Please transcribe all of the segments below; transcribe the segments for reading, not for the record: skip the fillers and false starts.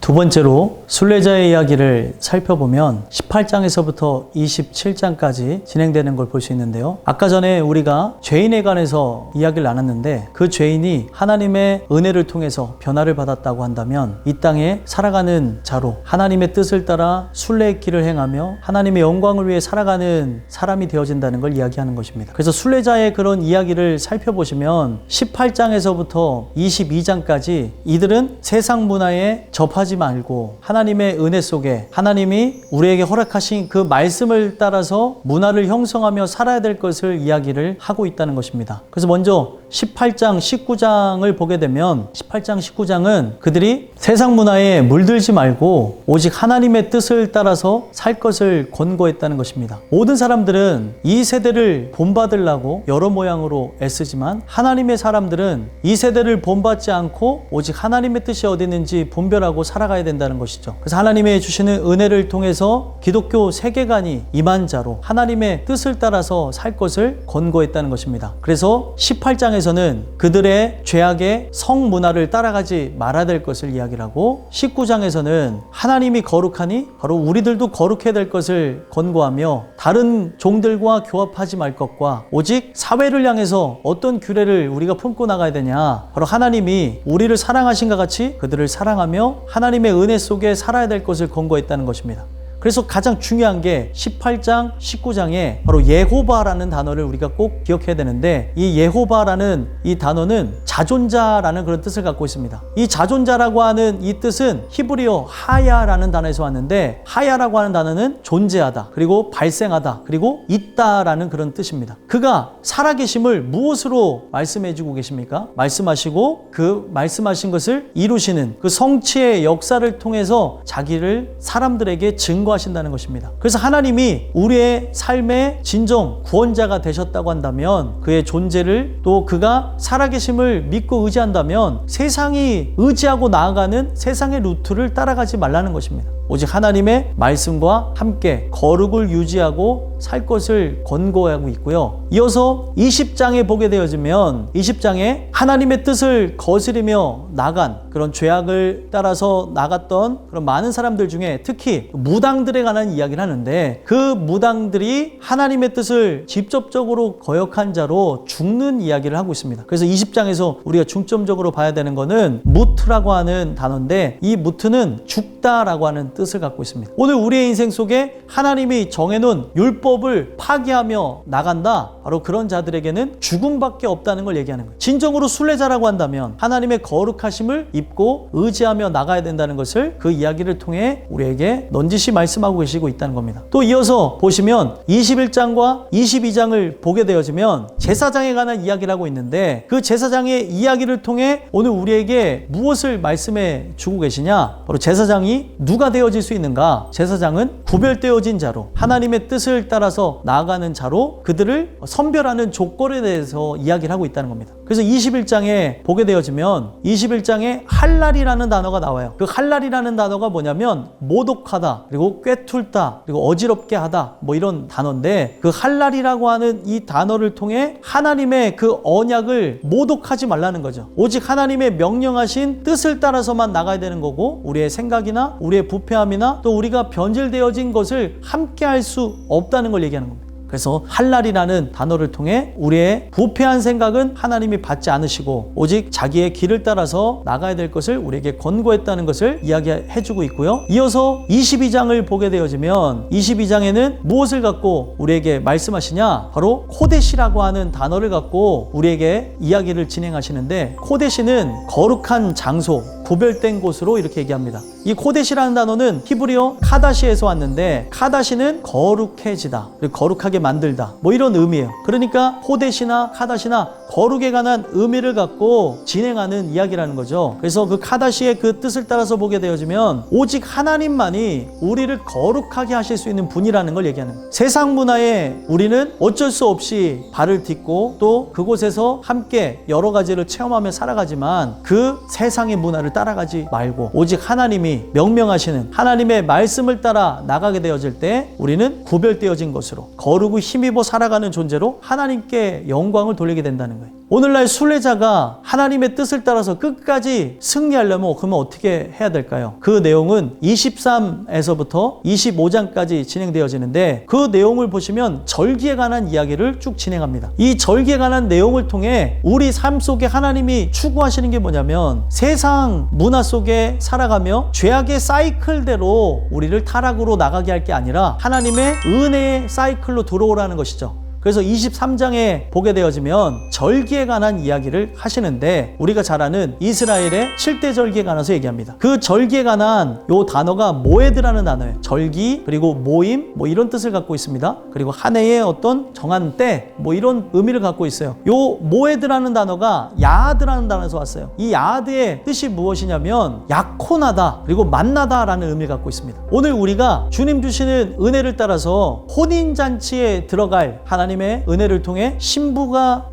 두 번째로 순례자의 이야기를 살펴보면 18장에서부터 27장까지 진행되는 걸 볼 수 있는데요. 아까 전에 우리가 죄인에 관해서 이야기를 나눴는데 그 죄인이 하나님의 은혜를 통해서 변화를 받았다고 한다면 이 땅에 살아가는 자로 하나님의 뜻을 따라 순례의 길을 행하며 하나님의 영광을 위해 살아가는 사람이 되어진다는 걸 이야기하는 것입니다. 그래서 순례자의 그런 이야기를 살펴보시면 18장에서부터 22장까지 이들은 세상 문화에 접하지 말고 하나님의 은혜 속에 하나님이 우리에게 허락하신 그 말씀을 따라서 문화를 형성하며 살아야 될 것을 이야기를 하고 있다는 것입니다. 그래서 먼저 18장, 19장을 보게 되면 18장, 19장은 그들이 세상 문화에 물들지 말고 오직 하나님의 뜻을 따라서 살 것을 권고했다는 것입니다. 모든 사람들은 이 세대를 본받으려고 여러 모양으로 애쓰지만 하나님의 사람들은 이 세대를 본받지 않고 오직 하나님의 뜻이 어디 있는지 분별하고 살아가야 된다는 것이죠. 그래서 하나님의 주시는 은혜를 통해서 기독교 세계관이 임한 자로 하나님의 뜻을 따라서 살 것을 권고했다는 것입니다. 그래서 18장에서는 그들의 죄악의 성문화를 따라가지 말아야 될 것을 이야기를 하고 19장에서는 하나님이 거룩하니 바로 우리들도 거룩해야 될 것을 권고하며 다른 종들과 교합하지 말 것과 오직 사회를 향해서 어떤 규례를 우리가 품고 나가야 되냐, 바로 하나님이 우리를 사랑하신 것 같이 그들을 사랑하며 하나님의 은혜 속에 살아야 될 것을 권고했다는 것입니다. 그래서 가장 중요한 게 18장, 19장에 바로 예호바라는 단어를 우리가 꼭 기억해야 되는데, 이 예호바라는 이 단어는 자존자라는 그런 뜻을 갖고 있습니다. 이 자존자라고 하는 이 뜻은 히브리어 하야라는 단어에서 왔는데, 하야라고 하는 단어는 존재하다, 그리고 발생하다, 그리고 있다라는 그런 뜻입니다. 그가 살아계심을 무엇으로 말씀해주고 계십니까? 말씀하시고 그 말씀하신 것을 이루시는 그 성취의 역사를 통해서 자기를 사람들에게 증거하신다는 것입니다. 그래서 하나님이 우리의 삶의 진정 구원자가 되셨다고 한다면, 그의 존재를 또 그가 살아계심을 믿고 의지한다면 세상이 의지하고 나아가는 세상의 루트를 따라가지 말라는 것입니다. 오직 하나님의 말씀과 함께 거룩을 유지하고 살 것을 권고하고 있고요. 이어서 20장에 보게 되어지면 20장에 하나님의 뜻을 거스리며 나간 그런 죄악을 따라서 나갔던 그런 많은 사람들 중에 특히 무당들에 관한 이야기를 하는데, 그 무당들이 하나님의 뜻을 직접적으로 거역한 자로 죽는 이야기를 하고 있습니다. 그래서 20장에서 우리가 중점적으로 봐야 되는 것은 무트라고 하는 단어인데, 이 무트는 죽다라고 하는 뜻을 갖고 있습니다. 오늘 우리의 인생 속에 하나님이 정해놓은 율법을 파기하며 나간다, 바로 그런 자들에게는 죽음밖에 없다는 걸 얘기하는 거예요. 진정으로 순례자라고 한다면 하나님의 거룩하심을 입고 의지하며 나가야 된다는 것을 그 이야기를 통해 우리에게 넌지시 말씀하고 계시고 있다는 겁니다. 또 이어서 보시면 21장과 22장을 보게 되어지면 제사장에 관한 이야기를 하고 있는데, 그 제사장의 이야기를 통해 오늘 우리에게 무엇을 말씀해 주고 계시냐, 바로 제사장이 누가 되어질 수 있는가? 제사장은 구별되어진 자로 하나님의 뜻을 따라서 나아가는 자로 그들을 선별하는 조건에 대해서 이야기를 하고 있다는 겁니다. 그래서 21장에 보게 되어지면 21장에 할랄이라는 단어가 나와요. 그 할랄이라는 단어가 뭐냐면 모독하다, 그리고 꿰툴다, 그리고 어지럽게 하다, 뭐 이런 단어인데, 그 할랄이라고 하는 이 단어를 통해 하나님의 그 언약을 모독하지 말라는 거죠. 오직 하나님의 명령하신 뜻을 따라서만 나가야 되는 거고, 우리의 생각이나 우리의 부패함이나 또 우리가 변질되어진 것을 함께 할 수 없다는 걸 얘기하는 겁니다. 그래서 할랄이라는 단어를 통해 우리의 부패한 생각은 하나님이 받지 않으시고 오직 자기의 길을 따라서 나가야 될 것을 우리에게 권고했다는 것을 이야기해주고 있고요. 이어서 22장을 보게 되어지면 22장에는 무엇을 갖고 우리에게 말씀하시냐, 바로 코데시라고 하는 단어를 갖고 우리에게 이야기를 진행하시는데, 코데시는 거룩한 장소, 구별된 곳으로 이렇게 얘기합니다. 이 코데시라는 단어는 히브리어 카다시에서 왔는데, 카다시는 거룩해지다, 그리고 거룩하게 만들다, 뭐 이런 의미예요. 그러니까 코데시나 카다시나 거룩에 관한 의미를 갖고 진행하는 이야기라는 거죠. 그래서 그 카다시의 그 뜻을 따라서 보게 되어지면 오직 하나님만이 우리를 거룩하게 하실 수 있는 분이라는 걸 얘기하는 거예요. 세상 문화에 우리는 어쩔 수 없이 발을 딛고 또 그곳에서 함께 여러 가지를 체험하며 살아가지만, 그 세상의 문화를 따라가지 말고 오직 하나님이 명명하시는 하나님의 말씀을 따라 나가게 되어질 때 우리는 구별되어진 것으로 거룩을 힘입어 살아가는 존재로 하나님께 영광을 돌리게 된다는 거예요. 오늘날 순례자가 하나님의 뜻을 따라서 끝까지 승리하려면 그러면 어떻게 해야 될까요? 그 내용은 23에서부터 25장까지 진행되어지는데 그 내용을 보시면 절기에 관한 이야기를 쭉 진행합니다. 이 절기에 관한 내용을 통해 우리 삶 속에 하나님이 추구하시는 게 뭐냐면 세상 문화 속에 살아가며 죄악의 사이클대로 우리를 타락으로 나가게 할 게 아니라 하나님의 은혜의 사이클로 들어오라는 것이죠. 그래서 23장에 보게 되어지면 절기에 관한 이야기를 하시는데 우리가 잘 아는 이스라엘의 7대 절기에 관해서 얘기합니다. 그 절기에 관한 요 단어가 모에드라는 단어예요. 절기 그리고 모임 이런 뜻을 갖고 있습니다. 그리고 한 해의 어떤 정한 때 이런 의미를 갖고 있어요. 요 모에드라는 단어가 야하드라는 단어에서 왔어요. 이 야하드의 뜻이 무엇이냐면 약혼하다 그리고 만나다라는 의미를 갖고 있습니다. 오늘 우리가 주님 주시는 은혜를 따라서 혼인잔치에 들어갈 하나님의 은혜를 통해 신부가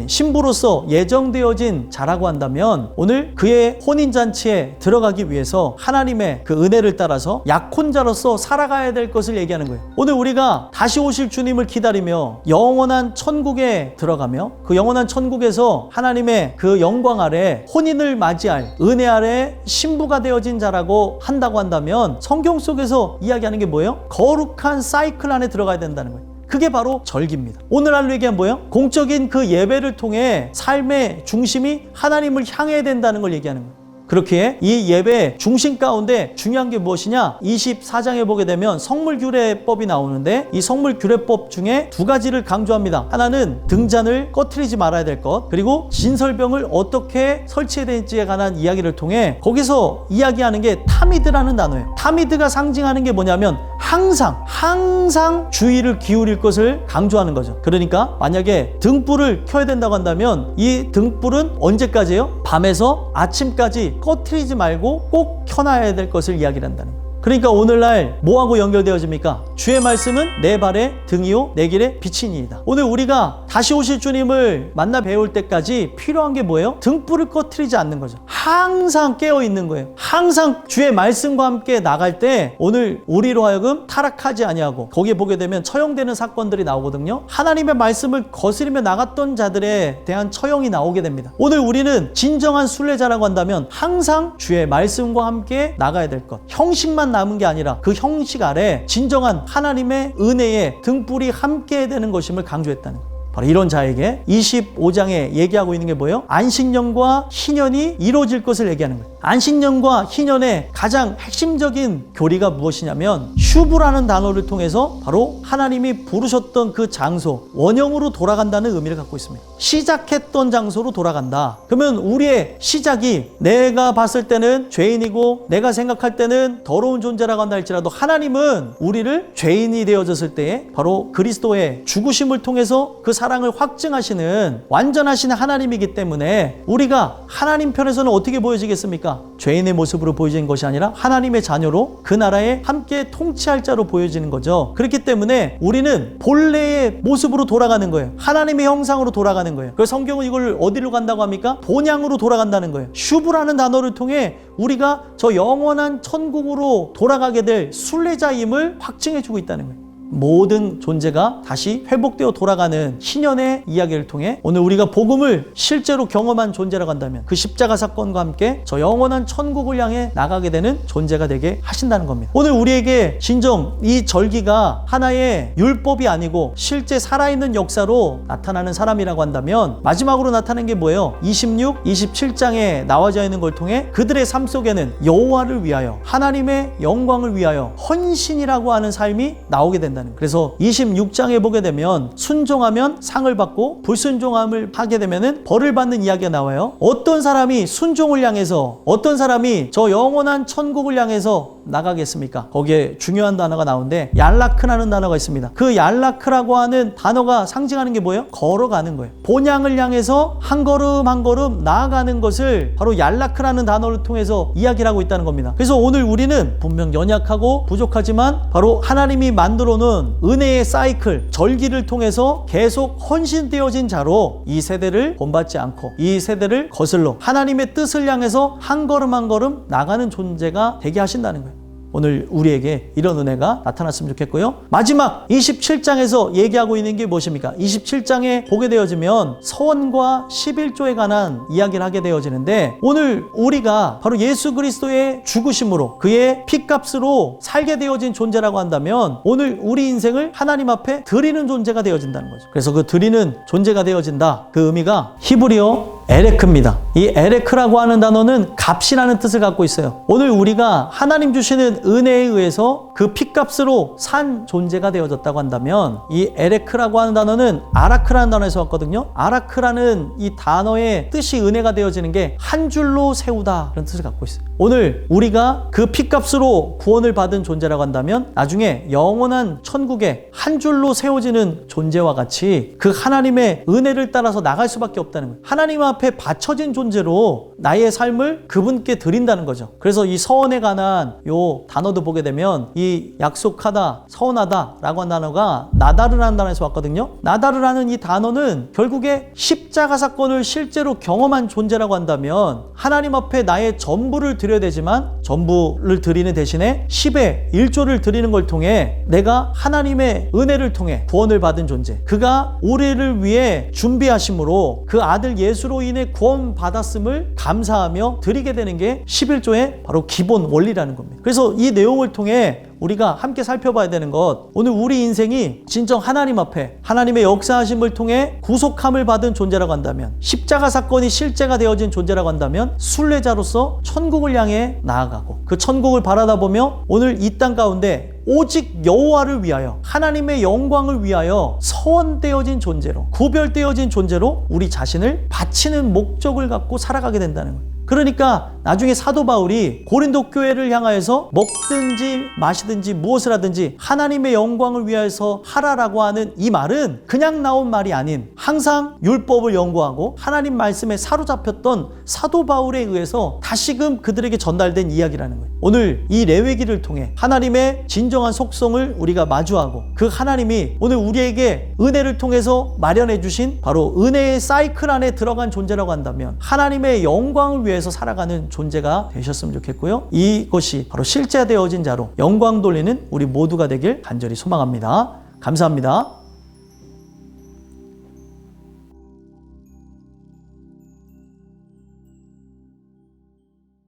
신부로서 예정되어진 자라고 한다면 오늘 그의 혼인잔치에 들어가기 위해서 하나님의 그 은혜를 따라서 약혼자로서 살아가야 될 것을 얘기하는 거예요. 오늘 우리가 다시 오실 주님을 기다리며 영원한 천국에 들어가며 그 영원한 천국에서 하나님의 그 영광 아래 혼인을 맞이할 은혜 아래 신부가 되어진 자라고 한다고 한다면 성경 속에서 이야기하는 게 뭐예요? 거룩한 사이클 안에 들어가야 된다는 거예요. 그게 바로 절기입니다. 오늘날로 얘기하면 뭐예요? 공적인 그 예배를 통해 삶의 중심이 하나님을 향해야 된다는 걸 얘기하는 거예요. 그렇기에 이 예배의 중심 가운데 중요한 게 무엇이냐? 24장에 보게 되면 성물규례법이 나오는데 이 성물규례법 중에 두 가지를 강조합니다. 하나는 등잔을 꺼트리지 말아야 될 것, 그리고 진설병을 어떻게 설치해야 될지에 관한 이야기를 통해 거기서 이야기하는 게 타미드라는 단어예요. 타미드가 상징하는 게 뭐냐면 항상 주의를 기울일 것을 강조하는 거죠. 그러니까 만약에 등불을 켜야 된다고 한다면 이 등불은 언제까지예요? 밤에서 아침까지 꺼트리지 말고 꼭 켜놔야 될 것을 이야기를 한다는 거예요. 그러니까 오늘날 뭐하고 연결되어집니까? 주의 말씀은 내 발의 등이요 내 길의 빛이니이다. 오늘 우리가 다시 오실 주님을 만나 배울 때까지 필요한 게 뭐예요? 등불을 꺼트리지 않는 거죠. 항상 깨어있는 거예요. 항상 주의 말씀과 함께 나갈 때 오늘 우리로 하여금 타락하지 아니하고 거기에 보게 되면 처형되는 사건들이 나오거든요. 하나님의 말씀을 거스리며 나갔던 자들에 대한 처형이 나오게 됩니다. 오늘 우리는 진정한 순례자라고 한다면 항상 주의 말씀과 함께 나가야 될 것. 형식만 남은 게 아니라 그 형식 아래 진정한 하나님의 은혜의 등불이 함께 되는 것임을 강조했다는 거예요. 바로 이런 자에게 25장에 얘기하고 있는 게 뭐예요? 안식년과 희년이 이루어질 것을 얘기하는 거예요. 안식년과 희년의 가장 핵심적인 교리가 무엇이냐면 슈브라는 단어를 통해서 바로 하나님이 부르셨던 그 장소, 원형으로 돌아간다는 의미를 갖고 있습니다. 시작했던 장소로 돌아간다. 그러면 우리의 시작이 내가 봤을 때는 죄인이고 내가 생각할 때는 더러운 존재라고 한다 할지라도 하나님은 우리를 죄인이 되어졌을 때에 바로 그리스도의 죽으심을 통해서 그 사랑을 확증하시는 완전하신 하나님이기 때문에 우리가 하나님 편에서는 어떻게 보여지겠습니까? 죄인의 모습으로 보여지는 것이 아니라 하나님의 자녀로 그 나라에 함께 통치할 자로 보여지는 거죠. 그렇기 때문에 우리는 본래의 모습으로 돌아가는 거예요. 하나님의 형상으로 돌아가는 거예요. 그래서 성경은 이걸 어디로 간다고 합니까? 본향으로 돌아간다는 거예요. 슈브라는 단어를 통해 우리가 저 영원한 천국으로 돌아가게 될 순례자임을 확증해주고 있다는 거예요. 모든 존재가 다시 회복되어 돌아가는 희년의 이야기를 통해 오늘 우리가 복음을 실제로 경험한 존재라고 한다면 그 십자가 사건과 함께 저 영원한 천국을 향해 나가게 되는 존재가 되게 하신다는 겁니다. 오늘 우리에게 진정 이 절기가 하나의 율법이 아니고 실제 살아있는 역사로 나타나는 사람이라고 한다면 마지막으로 나타나는 게 뭐예요? 26, 27장에 나와져 있는 걸 통해 그들의 삶 속에는 여호와를 위하여 하나님의 영광을 위하여 헌신이라고 하는 삶이 나오게 된다. 그래서 26장에 보게 되면 순종하면 상을 받고 불순종함을 하게 되면 벌을 받는 이야기가 나와요. 어떤 사람이 순종을 향해서 어떤 사람이 저 영원한 천국을 향해서 나가겠습니까? 거기에 중요한 단어가 나오는데 얄라크라는 단어가 있습니다. 그 얄라크라고 하는 단어가 상징하는 게 뭐예요? 걸어가는 거예요. 본향을 향해서 한 걸음 한 걸음 나아가는 것을 바로 얄라크라는 단어를 통해서 이야기를 하고 있다는 겁니다. 그래서 오늘 우리는 분명 연약하고 부족하지만 바로 하나님이 만들어 놓은 은혜의 사이클, 절기를 통해서 계속 헌신되어진 자로 이 세대를 본받지 않고 이 세대를 거슬러 하나님의 뜻을 향해서 한 걸음 한 걸음 나가는 존재가 되게 하신다는 거예요. 오늘 우리에게 이런 은혜가 나타났으면 좋겠고요. 마지막 27장에서 얘기하고 있는 게 무엇입니까? 27장에 보게 되어지면 서원과 11조에 관한 이야기를 하게 되어지는데, 오늘 우리가 바로 예수 그리스도의 죽으심으로 그의 피값으로 살게 되어진 존재라고 한다면, 오늘 우리 인생을 하나님 앞에 드리는 존재가 되어진다는 거죠. 그래서 그 드리는 존재가 되어진다, 그 의미가 히브리어 에레크입니다. 이 에레크라고 하는 단어는 값이라는 뜻을 갖고 있어요. 오늘 우리가 하나님 주시는 은혜에 의해서 그 피값으로 산 존재가 되어졌다고 한다면, 이 에레크라고 하는 단어는 아라크라는 단어에서 왔거든요. 아라크라는 이 단어의 뜻이 은혜가 되어지는 게 한 줄로 세우다 그런 뜻을 갖고 있어요. 오늘 우리가 그 피값으로 구원을 받은 존재라고 한다면, 나중에 영원한 천국에 한 줄로 세워지는 존재와 같이 그 하나님의 은혜를 따라서 나갈 수밖에 없다는 거예요. 하나님 앞에 바쳐진 존재로 나의 삶을 그분께 드린다는 거죠. 그래서 이 서원에 관한 요 단어도 보게 되면, 이 약속하다, 서원하다 라고 하는 단어가 나다르라는 단어에서 왔거든요. 나다르라는 이 단어는 결국에 십자가 사건을 실제로 경험한 존재라고 한다면, 하나님 앞에 나의 전부를 드려야 되지만 전부를 드리는 대신에 10의 1조를 드리는 걸 통해 내가 하나님의 은혜를 통해 구원을 받은 존재, 그가 우리를 위해 준비하심으로 그 아들 예수로 인해 구원 받았음을 감사하며 드리게 되는 게 11조의 바로 기본 원리라는 겁니다. 그래서 이 내용을 통해 우리가 함께 살펴봐야 되는 것, 오늘 우리 인생이 진정 하나님 앞에 하나님의 역사하심을 통해 구속함을 받은 존재라고 한다면, 십자가 사건이 실제가 되어진 존재라고 한다면, 순례자로서 천국을 향해 나아가고 그 천국을 바라다보며 오늘 이 땅 가운데 오직 여호와를 위하여, 하나님의 영광을 위하여 서원되어진 존재로, 구별되어진 존재로 우리 자신을 바치는 목적을 갖고 살아가게 된다는 거예요. 그러니까 나중에 사도 바울이 고린도 교회를 향하여서 먹든지 마시든지 무엇을 하든지 하나님의 영광을 위하여서 하라라고 하는 이 말은 그냥 나온 말이 아닌, 항상 율법을 연구하고 하나님 말씀에 사로잡혔던 사도 바울에 의해서 다시금 그들에게 전달된 이야기라는 거예요. 오늘 이 레위기를 통해 하나님의 진정한 속성을 우리가 마주하고, 그 하나님이 오늘 우리에게 은혜를 통해서 마련해 주신 바로 은혜의 사이클 안에 들어간 존재라고 한다면, 하나님의 영광을 위해서 살아가는 존재가 되셨으면 좋겠고요. 이것이 바로 실제되어진 자로 영광 돌리는 우리 모두가 되길 간절히 소망합니다. 감사합니다.